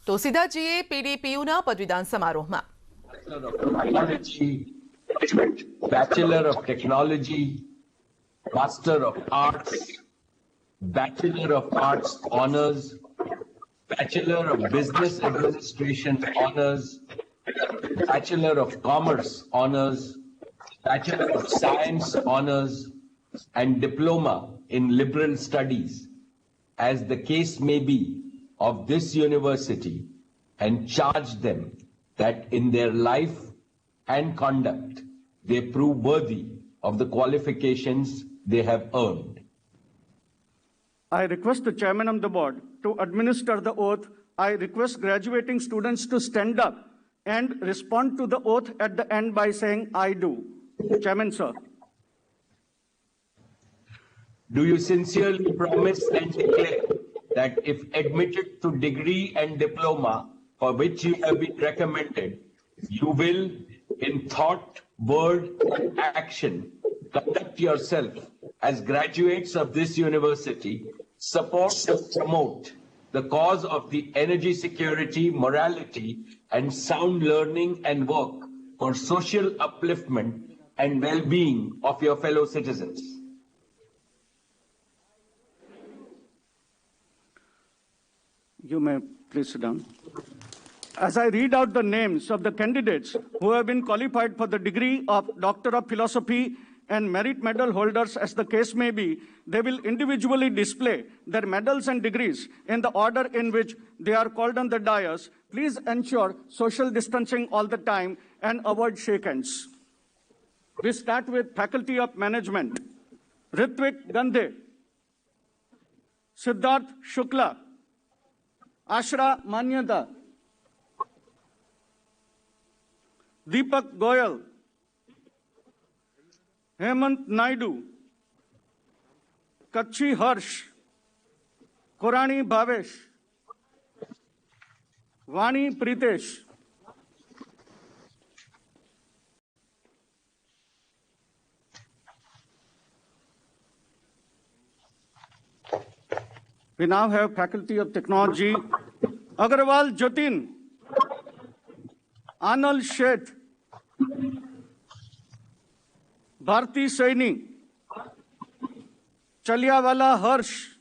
તો સીધા જઈએ પીડીપીયુના પદવીદાન સમારોહમાં. Bachelor of Technology, Master of Arts, Bachelor of Arts Honors, Bachelor of Business Administration Honors, Bachelor of Commerce Honors, Bachelor of Science Honors, and Diploma in Liberal Studies, as the case may be, of this university, and charge them that in their life and conduct they prove worthy of the qualifications they have earned. I request the chairman of the board to administer the oath. I request graduating students to stand up and respond to the oath at the end by saying, I do. Chairman, sir. Do you sincerely promise and declare that if admitted to degree and diploma for which you have been recommended, you will, in thought, word, and action, conduct yourself as graduates of this university, support and promote the cause of the energy security, morality, and sound learning and work for social upliftment and well-being of your fellow citizens? You may please sit down. As I read out the names of the candidates who have been qualified for the degree of Doctor of Philosophy and merit medal holders, as the case may be, they will individually display their medals and degrees in the order in which they are called on the dais. Please ensure social distancing all the time and avoid shake hands. We start with Faculty of Management. Ritvik Gandhe, Siddharth Shukla, Ashra Manyada, Deepak Goyal, Hemant Naidu, Kachi Harsh, Korani Bhavesh, Vani Pritesh, we now have Faculty of Technology, Agarwal Jatin, Anil Sheth, Bharti Saini, Chaliawala Harsh,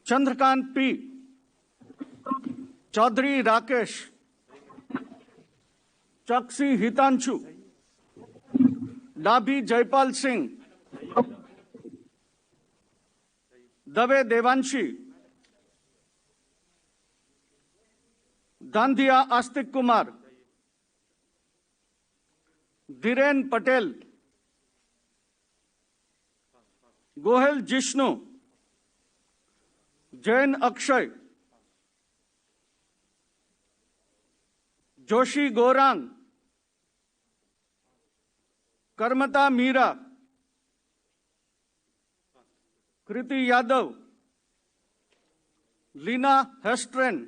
Chandrakant P, Chaudhary Rakesh, Chaksi Hitanshu, Dabhi Jaipal Singh, Dave Devanshi, Dandiya Astik Kumar, Dhiren Patel, Gohel Jishnu, Jain Akshay, Joshi Gorang, Karmata Meera, Kriti Yadav, Lina Hestren,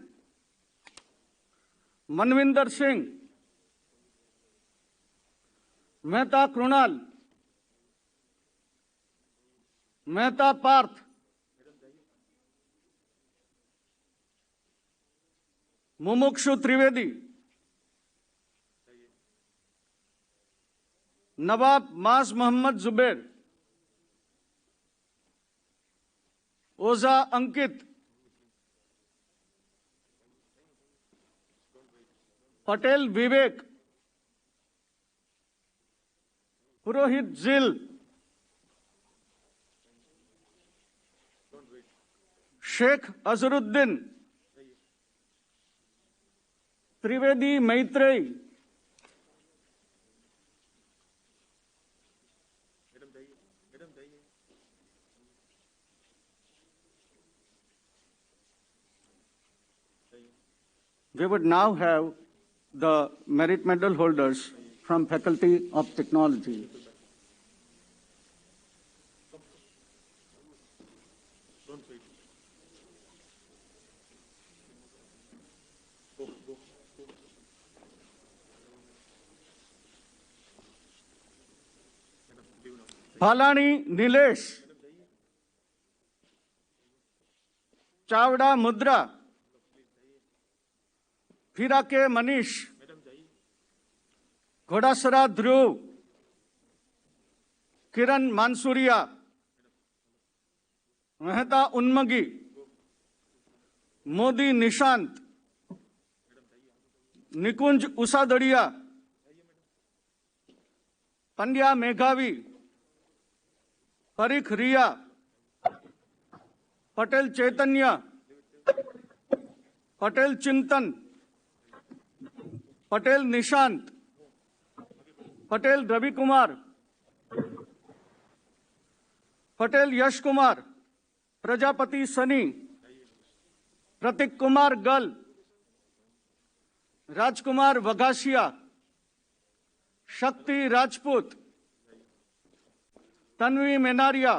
Manvinder Singh, Mehta Krunal, Mehta Parth, Mumukshu Trivedi, Nawab Mas Muhammad Zubair, Oza Ankit, Patel Vivek, Purohit Zil, Sheikh Azharuddin, Trivedi Maitrey, we would now have the merit medal holders from Faculty of Technology. Phalani Nilesh, Chavda Mudra, फिराके Manish, घोड़ासरा ध्रुव, किरण मानसूरिया, मेहता उन्मगी, मोदी निशांत, निकुंज उसादड़िया, पंड्या मेघावी, परीख रिया, पटेल चैतन्य, पटेल चिंतन, पटेल निशांत, पटेल रवि कुमार, पटेल यश कुमार, प्रजापति सनी, प्रतीक कुमार गल, राजकुमार वघासिया, शक्ति राजपूत, तन्वी मेनारिया,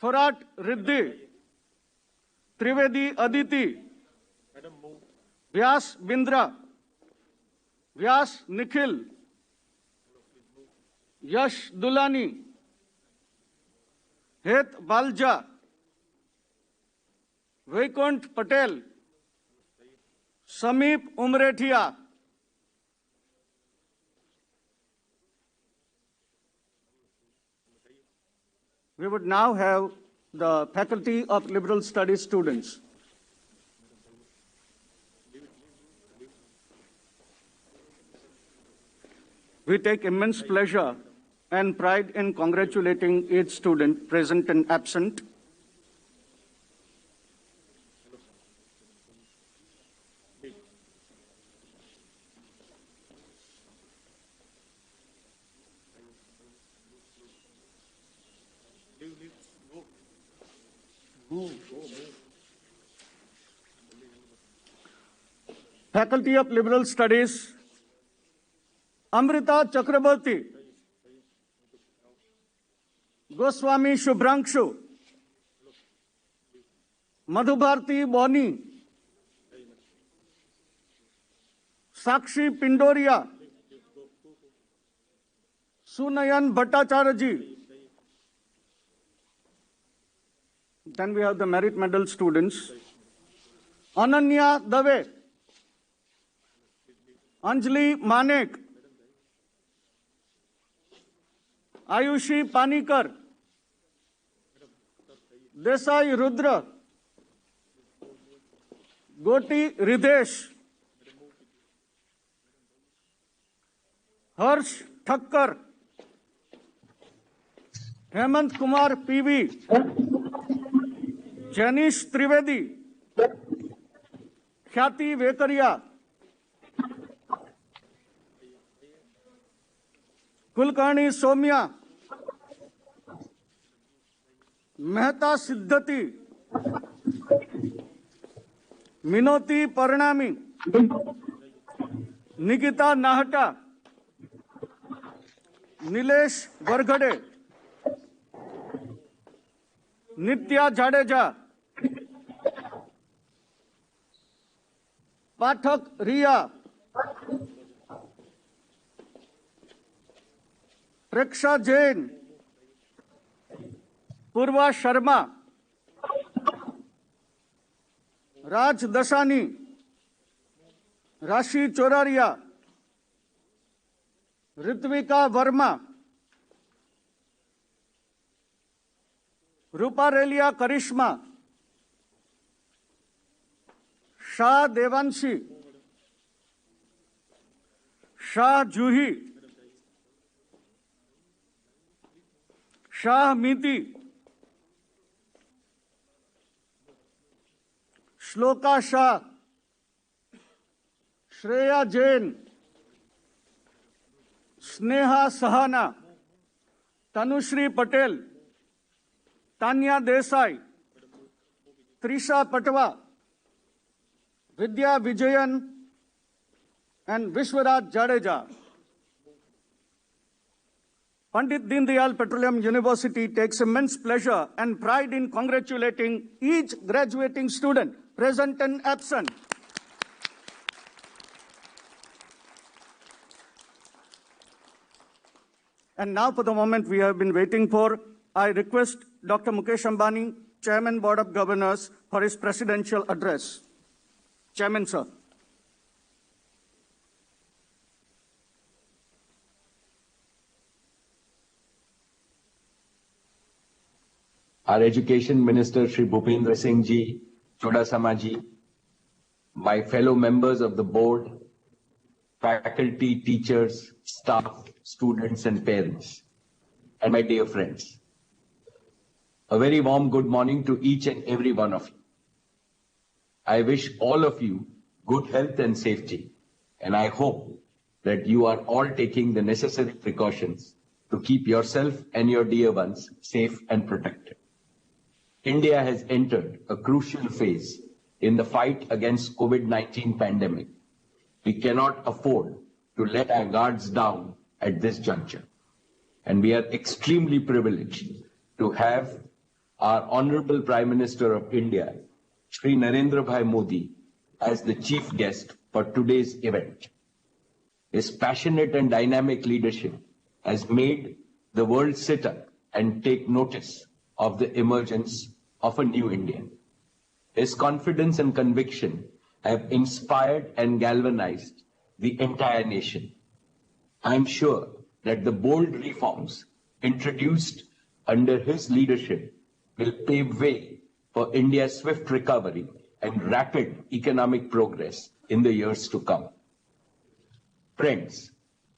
थोराट रिद्धि, त्रिवेदी अदिति, व्यास बिंद्रा, व्यास निखिल, यश दुलानी, हेत बालजा, वैकुंठ पटेल, समीप उमरेठिया, we would now have the Faculty of Liberal Studies students. We take immense pleasure and pride in congratulating each student present and absent. Faculty of Liberal Studies, Amrita Chakraborty, Goswami Shubhrangshu, Madhubharti Boni, Sakshi Pindoria, Sunayan Bhattacharya. Then we have the merit medal students, Ananya Dave, Anjali Manek, Ayushi Panikar, Desai Rudra, Goti Ridesh, Harsh Thakkar, Hemant Kumar PV, Janish Trivedi, Khyati Vekaria, Kulkarni Somya, Mehta Siddhati, Minoti Parnami, Nikita Nahata, Nilesh Varghade, Nitya Jadeja, Pathak Riya, Preksha Jain, Purva Sharma, Raj Dasani, Rashi Choraria, Ritvika Verma, Rupa Relia Karishma, Shah Devanshi, Shah Juhi, Shah Miti, Shloka Shah, Shreya Jain, Sneha Sahana, Tanushri Patel, Tanya Desai, Trisha Patwa, Vidya Vijayan, and Vishwaraj Jadeja. Pandit Deen Dayal Petroleum University takes immense pleasure and pride in congratulating each graduating student, present and absent. And now for the moment we have been waiting for, I request Dr. Mukesh Ambani, Chairman Board of Governors, for his presidential address. Chairman, sir. our Education Minister, Shri Bhupendra Singh Ji, Chudasama Ji, my fellow members of the board, faculty, teachers, staff, students and parents, and my dear friends. A very warm good morning to each and every one of you. I wish all of you good health and safety, and I hope that you are all taking the necessary precautions to keep yourself and your dear ones safe and protected. India has entered a crucial phase in the fight against COVID-19 pandemic. We cannot afford to let our guards down at this juncture. And we are extremely privileged to have our Honorable Prime Minister of India, Shri Narendra Bhai Modi, as the chief guest for today's event. His passionate and dynamic leadership has made the world sit up and take notice of the emergence of a new India. His confidence and conviction have inspired and galvanized the entire nation. I am sure that the bold reforms introduced under his leadership will pave way for India's swift recovery and rapid economic progress in the years to come. Friends,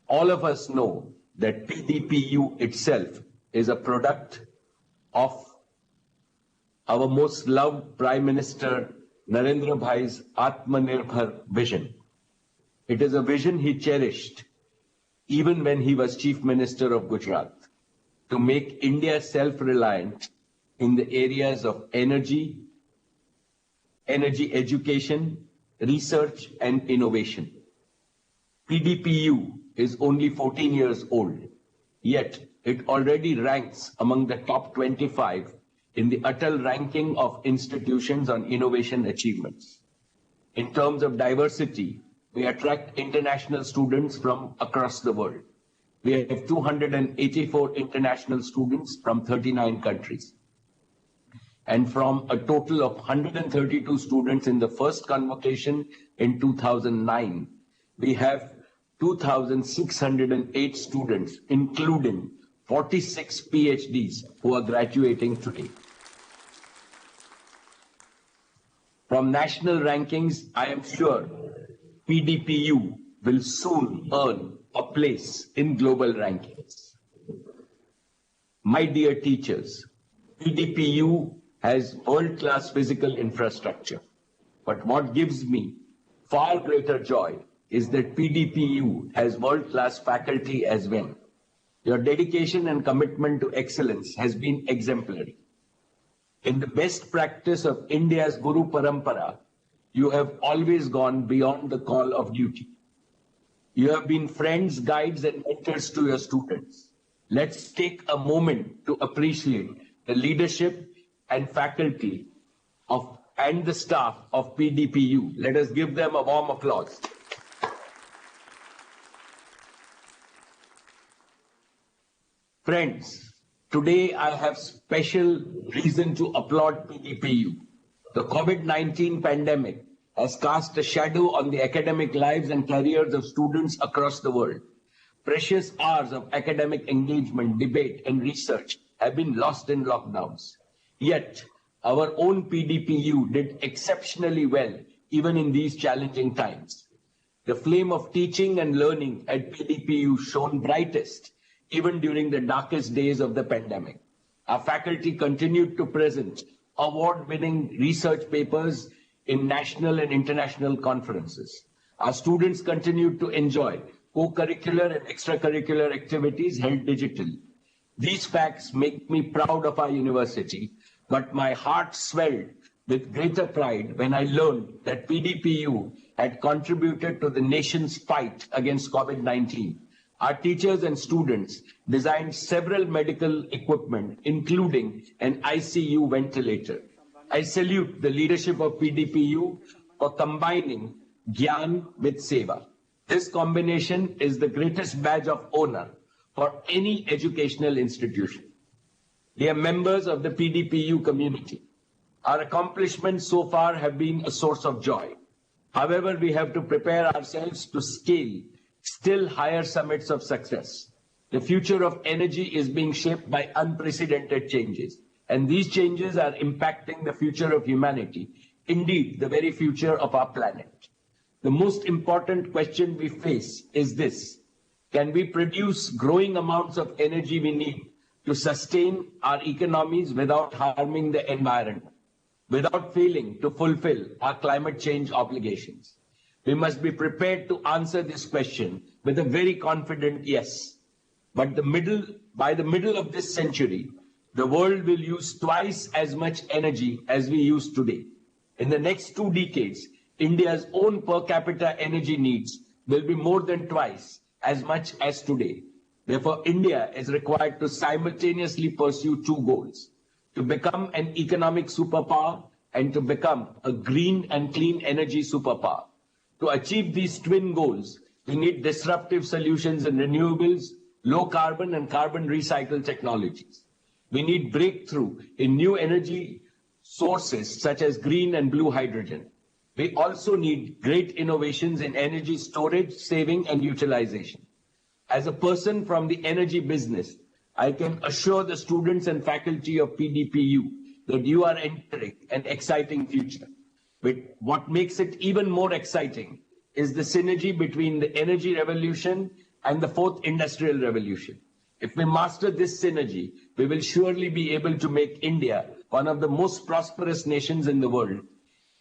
all of us know that PDPU itself is a product of our most loved Prime Minister Narendra Bhai's Atmanirbhar vision. It is a vision he cherished even when he was Chief Minister of Gujarat, to make India self-reliant in the areas of energy education, research and innovation. PDPU is only 14 years old, yet it already ranks among the top 25 in the Atal ranking of institutions on innovation achievements. In terms of diversity, we attract international students from across the world. We have 284 international students from 39 countries. And from a total of 132 students in the first convocation in 2009, we have 2,608 students, including 46 PhDs who are graduating today. From national rankings, I am sure PDPU will soon earn a place in global rankings. My dear teachers, PDPU has world-class physical infrastructure. But what gives me far greater joy is that PDPU has world-class faculty as well. Your dedication and commitment to excellence has been exemplary. In the best practice of India's Guru Parampara, you have always gone beyond the call of duty. You have been friends, guides, and mentors to your students. Let's take a moment to appreciate the leadership and faculty and the staff of PDPU. Let us give them a warm applause. Friends, today I have special reason to applaud PDPU. The COVID-19 pandemic has cast a shadow on the academic lives and careers of students across the world. Precious hours of academic engagement, debate, and research have been lost in lockdowns. Yet, our own PDPU did exceptionally well, even in these challenging times. The flame of teaching and learning at PDPU shone brightest, even during the darkest days of the pandemic. Our faculty continued to present award-winning research papers in national and international conferences. Our students continued to enjoy co-curricular and extracurricular activities held digitally. These facts make me proud of our university, but my heart swelled with greater pride when I learned that PDPU had contributed to the nation's fight against COVID-19. Our teachers and students designed several medical equipment, including an ICU ventilator. I salute the leadership of PDPU for combining Gyan with Seva. This combination is the greatest badge of honor for any educational institution. Dear members of the PDPU community, our accomplishments so far have been a source of joy. However, we have to prepare ourselves to scale still higher summits of success. The future of energy is being shaped by unprecedented changes, and these changes are impacting the future of humanity, indeed, the very future of our planet. The most important question we face is this: can we produce growing amounts of energy we need to sustain our economies without harming the environment, without failing to fulfill our climate change obligations? We must be prepared to answer this question with a very confident yes. But by the middle of this century, the world will use twice as much energy as we use today. In the next 2 decades, India's own per capita energy needs will be more than twice as much as today. Therefore, India is required to simultaneously pursue 2 goals: to become an economic superpower and to become a green and clean energy superpower. To achieve these twin goals, we need disruptive solutions in renewables, low carbon and carbon recycled technologies. We need breakthrough in new energy sources such as green and blue hydrogen. We also need great innovations in energy storage, saving and utilization. As a person from the energy business, I can assure the students and faculty of PDPU that you are entering an exciting future. But what makes it even more exciting is the synergy between the energy revolution and the 4th industrial revolution. If we master this synergy, we will surely be able to make India one of the most prosperous nations in the world,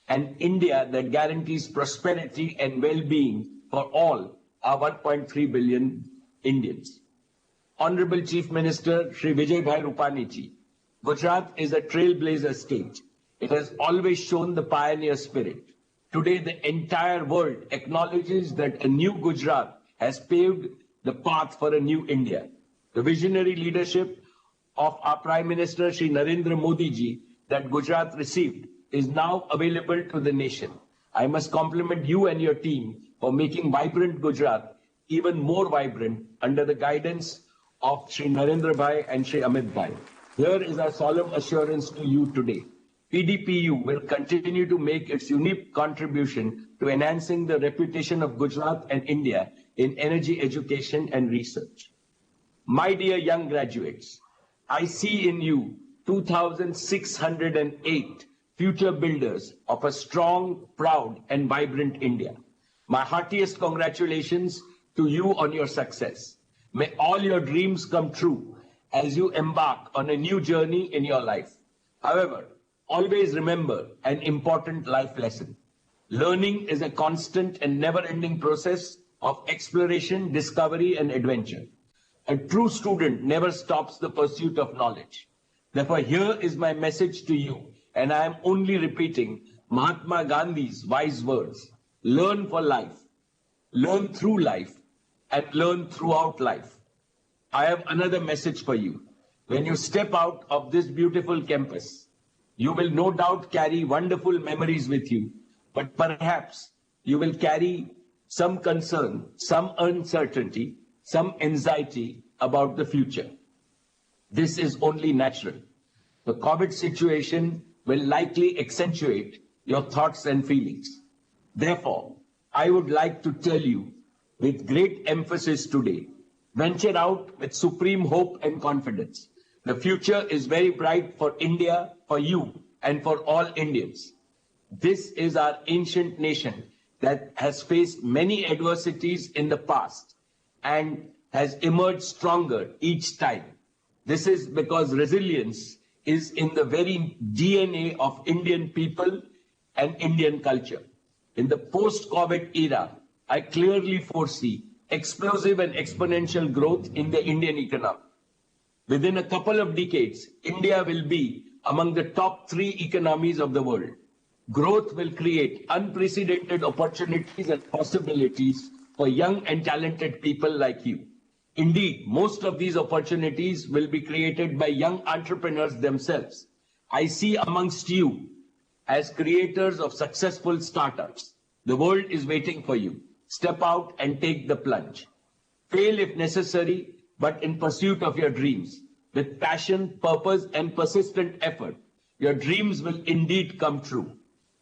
an India that guarantees prosperity and well-being for all our 1.3 billion Indians. Honorable Chief Minister Shri Vijay Bhai Rupani ji, Gujarat is a trailblazer state. It has always shown the pioneer spirit. Today, the entire world acknowledges that a new Gujarat has paved the path for a new India. The visionary leadership of our Prime Minister Shri Narendra Modi ji that Gujarat received is now available to the nation. I must compliment you and your team for making vibrant Gujarat even more vibrant under the guidance of Shri Narendra Bhai and Shri Amit Bhai. Here is our solemn assurance to you today. PDPU will continue to make its unique contribution to enhancing the reputation of Gujarat and India in energy education and research. My dear young graduates, I see in you 2,608 future builders of a strong, proud and vibrant India. My heartiest congratulations to you on your success. May all your dreams come true as you embark on a new journey in your life. However, always remember an important life lesson. Learning is a constant and never-ending process of exploration, discovery, and adventure. A true student never stops the pursuit of knowledge. Therefore, here is my message to you, and I am only repeating Mahatma Gandhi's wise words. Learn for life, learn through life, and learn throughout life. I have another message for you. When you step out of this beautiful campus, you will no doubt carry wonderful memories with you, but perhaps you will carry some concern, some uncertainty, some anxiety about the future. This is only natural. The COVID situation will likely accentuate your thoughts and feelings. Therefore, I would like to tell you with great emphasis today, venture out with supreme hope and confidence. The future is very bright for India, for you, and for all Indians. This is our ancient nation that has faced many adversities in the past and has emerged stronger each time. This is because resilience is in the very DNA of Indian people and Indian culture. In the post-COVID era, I clearly foresee explosive and exponential growth in the Indian economy. Within a couple of decades, India will be among the top 3 economies of the world. Growth will create unprecedented opportunities and possibilities for young and talented people like you. Indeed, most of these opportunities will be created by young entrepreneurs themselves. I see amongst you as creators of successful startups. The world is waiting for you. Step out and take the plunge. Fail if necessary, but in pursuit of your dreams. With passion, purpose, and persistent effort, your dreams will indeed come true.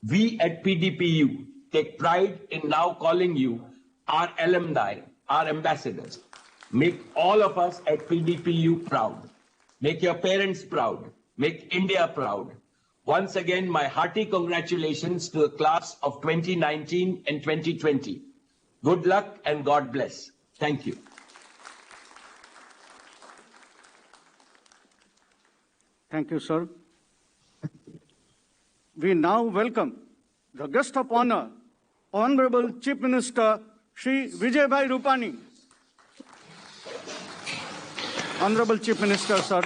We at PDPU take pride in now calling you our alumni, our ambassadors. Make all of us at PDPU proud. Make your parents proud. make India proud. Once again, my hearty congratulations to the class of 2019 and 2020. Good luck and God bless. Thank you. Thank you, sir. We now welcome the guest of honor, Honorable Chief Minister Shri Vijay Rupani. Honorable Chief Minister, sir.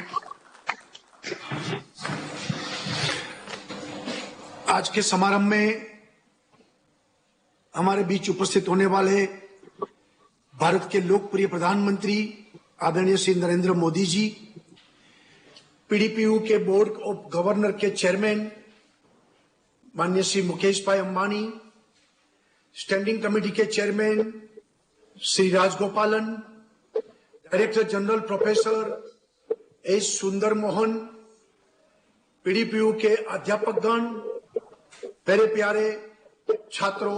आज के समारंभ में हमारे बीच उपस्थित होने वाले भारत के लोकप्रिय प्रधानमंत्री आदरणीय श्री नरेंद्र मोदी जी, पीडीपीयू के बोर्ड ऑफ गवर्नर के चेयरमैन माननीय श्री मुकेश भाई अंबानी, स्टैंडिंग कमेटी के chairman Shri Rajagopalan, director general professor S सुंदर मोहन, पीडीपीयू के अध्यापकगण, मेरे प्यारे छात्रों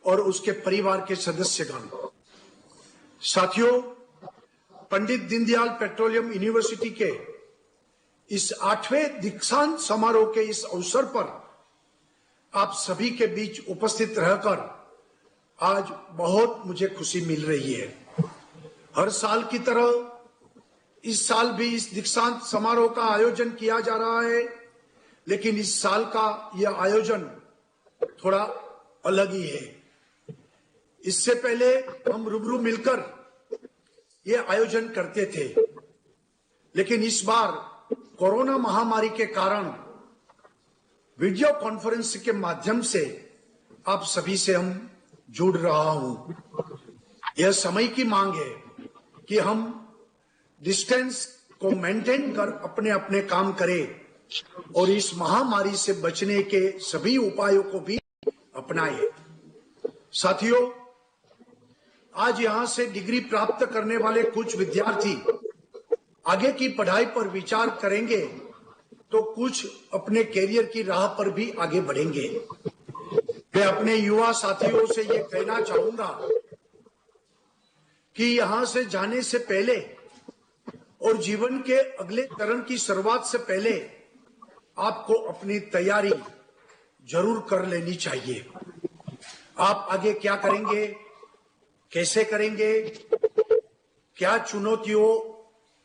और उसके परिवार के सदस्यगण, साथियों, पंडित दीनदयाल पेट्रोलियम यूनिवर्सिटी के इस 8वें दीक्षांत समारोह के इस अवसर पर आप सभी के बीच उपस्थित रहकर आज बहुत मुझे खुशी मिल रही है। हर साल की तरह इस साल भी इस दीक्षांत समारोह का आयोजन किया जा रहा है, लेकिन इस साल का यह आयोजन थोड़ा अलग ही है। इससे पहले हम रूबरू मिलकर यह आयोजन करते थे, लेकिन इस बार कोरोना महामारी के कारण वीडियो कॉन्फ्रेंस के माध्यम से आप सभी से हम जुड़ रहा हूं। यह समय की मांग है कि हम डिस्टेंस को मेंटेन कर अपने अपने काम करें और इस महामारी से बचने के सभी उपायों को भी अपनाएं। साथियों, आज यहां से डिग्री प्राप्त करने वाले कुछ विद्यार्थी आगे की पढ़ाई पर विचार करेंगे तो कुछ अपने कैरियर की राह पर भी आगे बढ़ेंगे। मैं अपने युवा साथियों से ये कहना चाहूंगा कि यहां से जाने से पहले और जीवन के अगले चरण की शुरुआत से पहले आपको अपनी तैयारी जरूर कर लेनी चाहिए। आप आगे क्या करेंगे, कैसे करेंगे, क्या चुनौतियों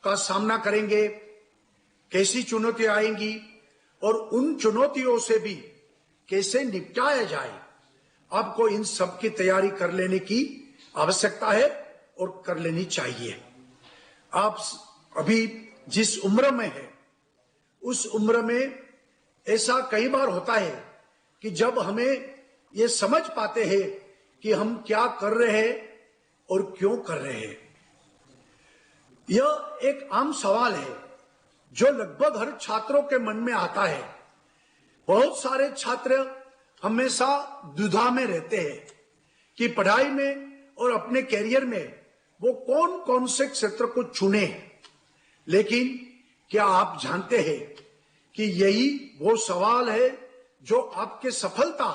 का सामना करेंगे, कैसी चुनौतियां आएंगी और उन चुनौतियों से भी कैसे निपटाया जाए, आपको इन सब की तैयारी कर लेने की आवश्यकता है और कर लेनी चाहिए। आप अभी जिस उम्र में है, उस उम्र में ऐसा कई बार होता है कि जब हमें ये समझ पाते हैं कि हम क्या कर रहे हैं और क्यों कर रहे हैं। यह एक आम सवाल है जो लगभग हर छात्रों के मन में आता है। बहुत सारे छात्र हमेशा दुविधा में रहते हैं कि पढ़ाई में और अपने कैरियर में वो कौन कौन से क्षेत्र को चुने। लेकिन क्या आप जानते हैं कि यही वो सवाल है जो आपके सफलता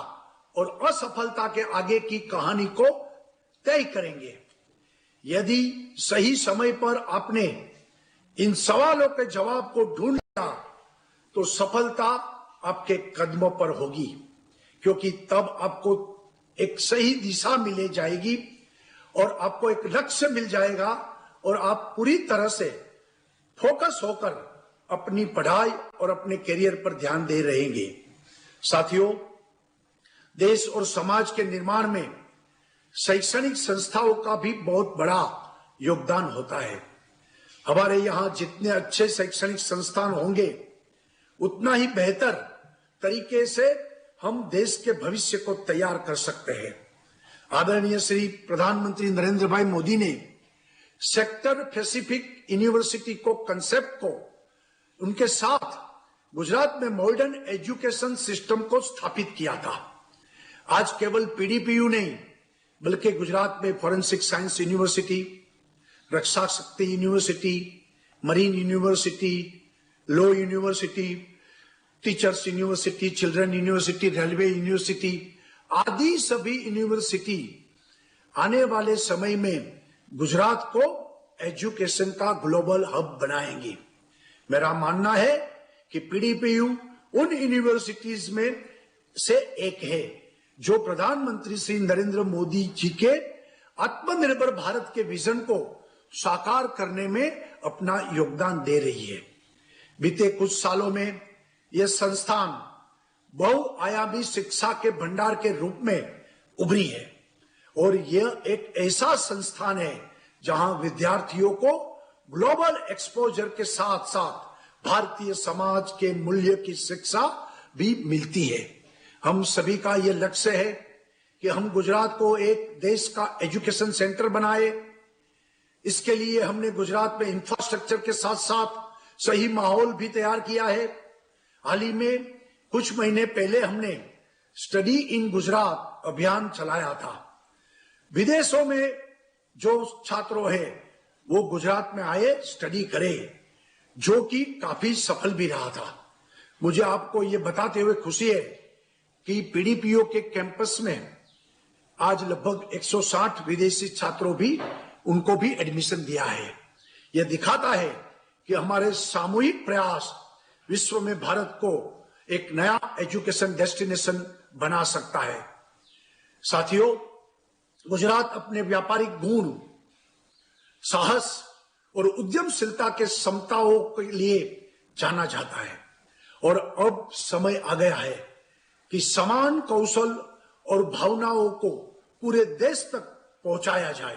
और असफलता के आगे की कहानी को तय करेंगे। यदि सही समय पर आपने इन सवालों के जवाब को ढूंढ लिया तो सफलता आपके कदमों पर होगी, क्योंकि तब आपको एक सही दिशा मिल जाएगी और आपको एक लक्ष्य मिल जाएगा और आप पूरी तरह से फोकस होकर अपनी पढ़ाई और अपने करियर पर ध्यान दे रहेंगे। साथियों, देश और समाज के निर्माण में शैक्षणिक संस्थाओं का भी बहुत बड़ा योगदान होता है। हमारे यहाँ जितने अच्छे शैक्षणिक संस्थान होंगे, उतना ही बेहतर तरीके से हम देश के भविष्य को तैयार कर सकते हैं। आदरणीय श्री प्रधानमंत्री नरेंद्र भाई मोदी ने सेक्टर स्पेसिफिक यूनिवर्सिटी को कंसेप्ट को उनके साथ गुजरात में मॉडर्न एजुकेशन सिस्टम को स्थापित किया था। आज केवल पीडीपीयू नहीं, बल्कि गुजरात में फॉरेंसिक साइंस यूनिवर्सिटी, रक्षा शक्ति university, marine university, law university, teachers university, children university, railway university आदि सभी यूनिवर्सिटी आने वाले समय में गुजरात को एजुकेशन का ग्लोबल हब बनाएंगी। मेरा मानना है कि पीडीपीयू उन यूनिवर्सिटीज में से एक है जो प्रधानमंत्री श्री नरेंद्र मोदी जी के आत्मनिर्भर भारत के विजन को साकार करने में अपना योगदान दे रही है। बीते कुछ सालों में यह संस्थान बहुआयामी शिक्षा के भंडार के रूप में उभरी है और यह एक ऐसा संस्थान है जहां विद्यार्थियों को ग्लोबल एक्सपोजर के साथ साथ भारतीय समाज के मूल्य की शिक्षा भी मिलती है। हम सभी का यह लक्ष्य है कि हम गुजरात को एक देश का एजुकेशन सेंटर बनाए। इसके लिए हमने गुजरात में इंफ्रास्ट्रक्चर के साथ साथ सही माहौल भी तैयार किया है। हाल ही में कुछ महीने पहले हमने स्टडी इन गुजरात अभियान चलाया था। विदेशों में जो छात्रों हैं वो गुजरात में आए, स्टडी करें, जो कि काफी सफल भी रहा था। मुझे आपको ये बताते हुए खुशी है कि पीडीपीयू के कैंपस में आज लगभग 160 विदेशी छात्रों भी उनको भी एडमिशन दिया है। यह दिखाता है कि हमारे सामूहिक प्रयास विश्व में भारत को एक नया एजुकेशन डेस्टिनेशन बना सकता है। साथियों, गुजरात अपने व्यापारिक गुण, साहस और उद्यमशीलता के क्षमताओं के लिए जाना जाता है और अब समय आ गया है कि समान कौशल और भावनाओं को पूरे देश तक पहुंचाया जाए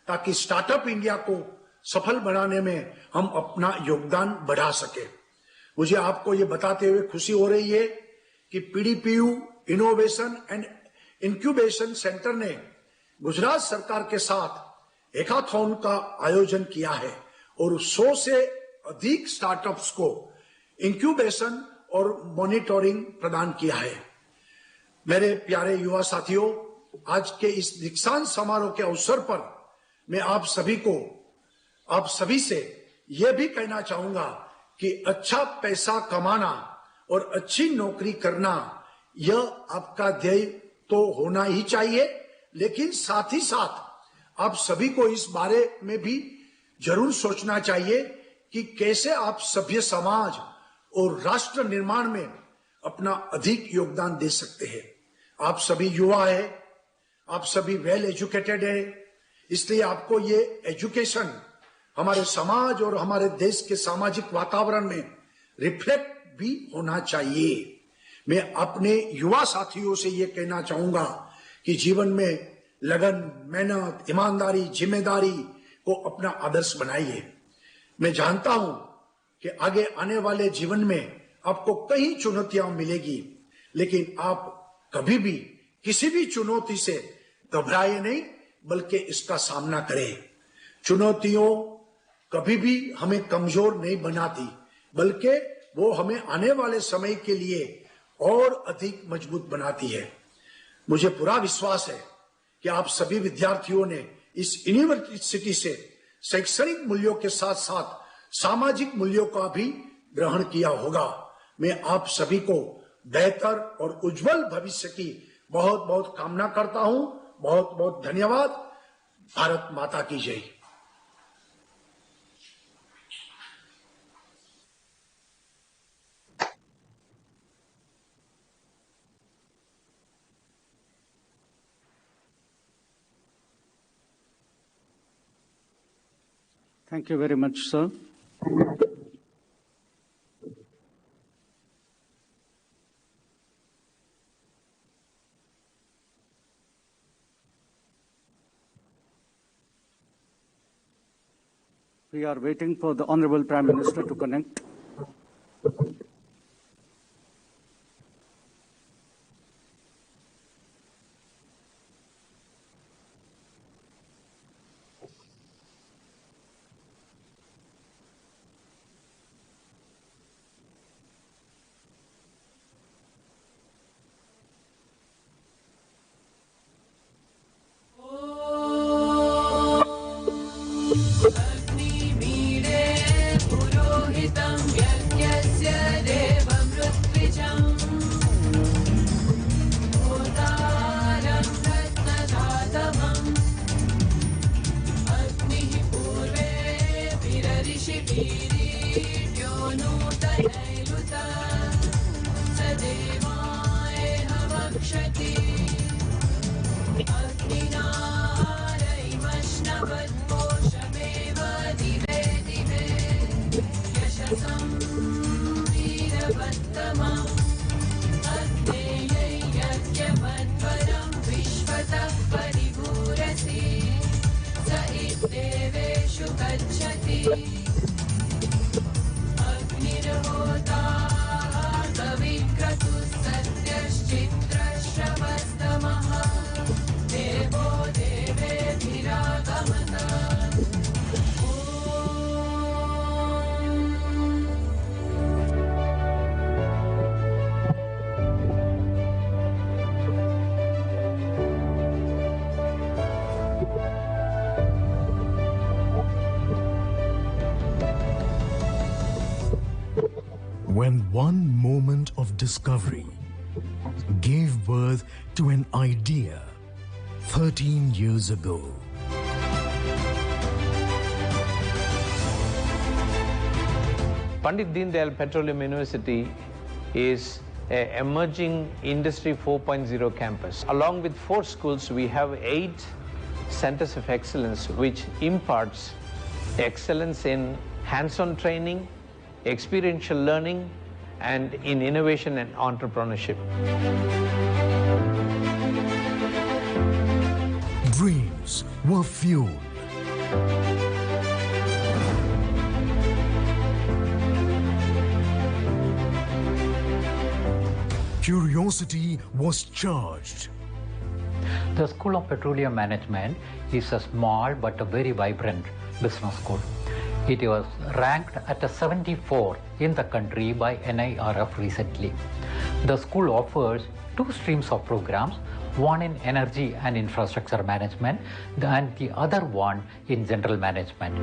ताकि स्टार्टअप इंडिया को सफल बनाने में हम अपना योगदान बढ़ा सके। मुझे आपको ये बताते हुए खुशी हो रही है कि पीडीपीयू इनोवेशन एंड इंक्यूबेशन सेंटर ने गुजरात सरकार के साथ हैकाथॉन का आयोजन किया है और 100 से अधिक स्टार्टअप्स को इंक्यूबेशन और मॉनिटरिंग प्रदान किया है। मेरे प्यारे युवा साथियों, आज के इस दीक्षांत समारोह के अवसर पर मैं आप सभी से यह भी कहना चाहूंगा कि अच्छा पैसा कमाना और अच्छी नौकरी करना यह आपका ध्येय तो होना ही चाहिए, लेकिन साथ ही साथ आप सभी को इस बारे में भी जरूर सोचना चाहिए कि कैसे आप सभ्य समाज और राष्ट्र निर्माण में अपना अधिक योगदान दे सकते हैं। आप सभी युवा हैं, आप सभी वेल एजुकेटेड हैं, इसलिए आपको ये एजुकेशन हमारे समाज और हमारे देश के सामाजिक वातावरण में रिफ्लेक्ट भी होना चाहिए। मैं अपने युवा साथियों से ये कहना चाहूंगा कि जीवन में लगन, मेहनत, ईमानदारी, जिम्मेदारी को अपना आदर्श बनाइए। मैं जानता हूं कि आगे आने वाले जीवन में आपको कई चुनौतियां मिलेगी, लेकिन आप कभी भी किसी भी चुनौती से घबराए नहीं, बल्कि इसका सामना करें। चुनौतियों कभी भी हमें कमजोर नहीं बनाती, बल्कि वो हमें आने वाले समय के लिए और अधिक मजबूत बनाती है। मुझे पूरा विश्वास है कि आप सभी विद्यार्थियों ने इस यूनिवर्सिटी से शैक्षणिक मूल्यों के साथ साथ सामाजिक मूल्यों का भी ग्रहण किया होगा। मैं आप सभी को बेहतर और उज्जवल भविष्य की बहुत बहुत कामना करता हूं। बहुत बहुत धन्यवाद। भारत माता की जय। Thank you very much, sir. We are waiting for the Honorable Prime Minister to connect. अग्निमीडे पुरोहितम् देवेषु गच्छति अग्निर्होता कविक्रतुः सत्यश्चित्रश्रवस्तमः देवो देवेभिरागमत When one moment of discovery gave birth to an idea 13 years ago. Pandit Deen Dayal Petroleum University is an emerging Industry 4.0 campus. Along with 4 schools, we have 8 centers of excellence which imparts excellence in hands-on training, experiential learning, and in innovation and entrepreneurship. Dreams were fueled. Curiosity was charged. The School of Petroleum Management is a small but a very vibrant business school. It was ranked at a 74 in the country by NIRF recently. The school offers 2 streams of programs, one in energy and infrastructure management and the other one in general management.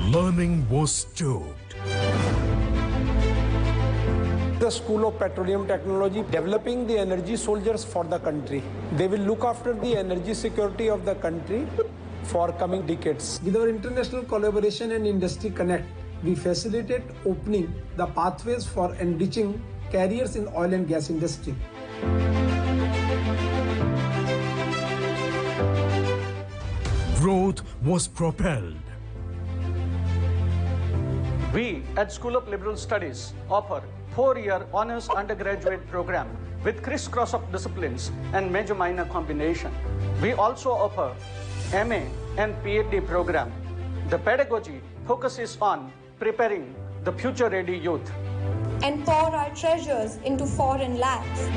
Learning was stoked. The School of Petroleum Technology developing the energy soldiers for the country. They will look after the energy security of the country for coming decades. With our international collaboration and industry connect, we facilitate opening the pathways for enriching careers in oil and gas industry. Growth was propelled. We at School of Liberal Studies offer 4-year honors undergraduate program with crisscross of disciplines and major-minor combination. We also offer MA and PhD program. The pedagogy focuses on preparing the future-ready youth. And pour our treasures into foreign labs.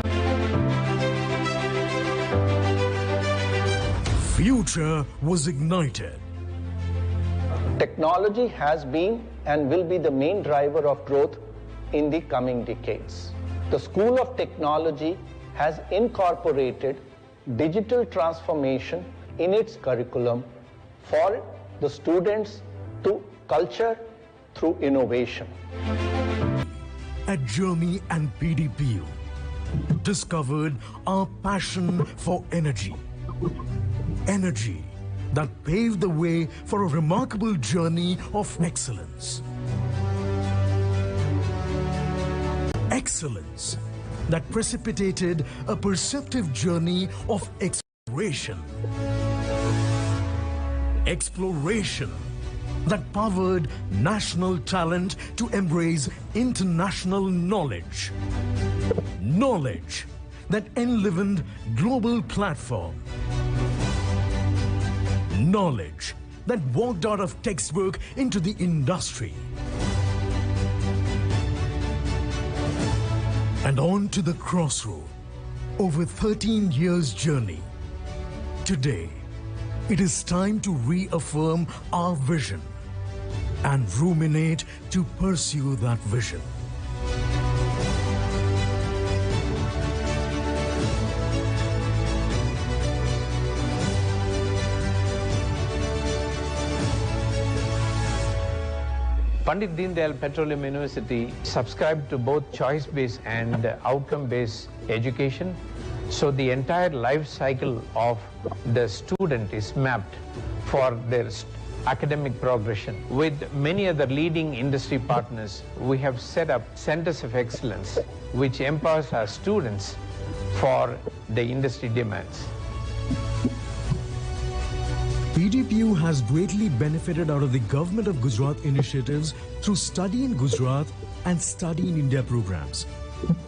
Future was ignited. Technology has been and will be the main driver of growth in the coming decades. The School of Technology has incorporated digital transformation in its curriculum for the students to culture through innovation. At Journey and PDPU, discovered our passion for energy. Energy that paved the way for a remarkable journey of excellence. Excellence that precipitated a perceptive journey of exploration. Exploration that powered national talent to embrace international knowledge. Knowledge that enlivened global platform. Knowledge that walked out of textbook into the industry. And on to the crossroad, over 13 years journey. Today, it is time to reaffirm our vision and ruminate to pursue that vision. Pandit Deen Dayal Petroleum University subscribed to both choice-based and outcome-based education. So the entire life cycle of the student is mapped for their academic progression. With many other leading industry partners, we have set up centers of excellence which empowers our students for the industry demands. PDPU has greatly benefited out of the Government of Gujarat initiatives through Study in Gujarat and Study in India programs,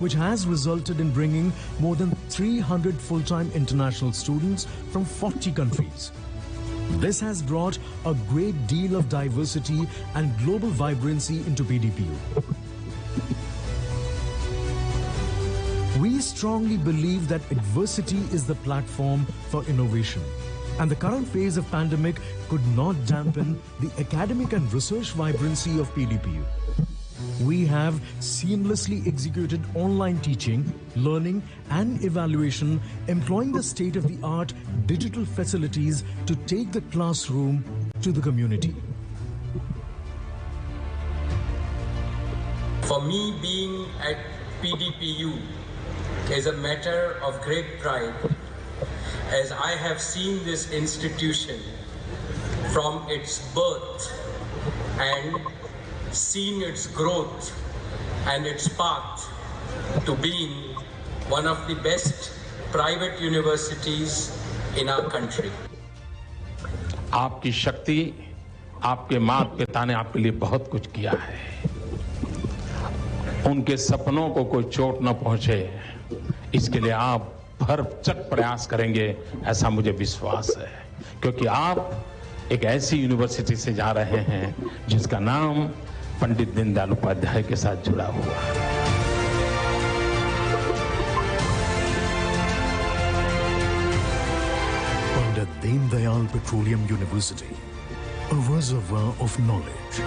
which has resulted in bringing more than 300 full-time international students from 40 countries. This has brought a great deal of diversity and global vibrancy into PDPU. We strongly believe that adversity is the platform for innovation, and the current phase of pandemic could not dampen the academic and research vibrancy of PDPU. We have seamlessly executed online teaching, learning and evaluation, employing the state-of-the-art digital facilities to take the classroom to the community. For me, being at PDPU is a matter of great pride, as I have seen this institution from its birth and seen its growth and its path to being one of the best private universities in our country. आपकी शक्ति, आपके माता पिता ने आपके लिए बहुत कुछ किया है। उनके सपनों को कोई चोट न पहुंचे, इसके लिए आप भरसक प्रयास करेंगे, ऐसा मुझे विश्वास है, क्योंकि आप एक ऐसी यूनिवर्सिटी से जा रहे हैं जिसका नाम पंडित दीनदयाल उपाध्याय के साथ जुड़ा हुआ है। Pandit Deen Dayal Petroleum University, a reservoir of knowledge.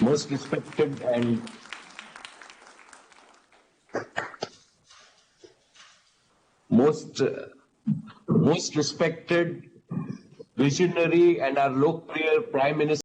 Most respected and most respected, visionary and our Lokpriya Prime Minister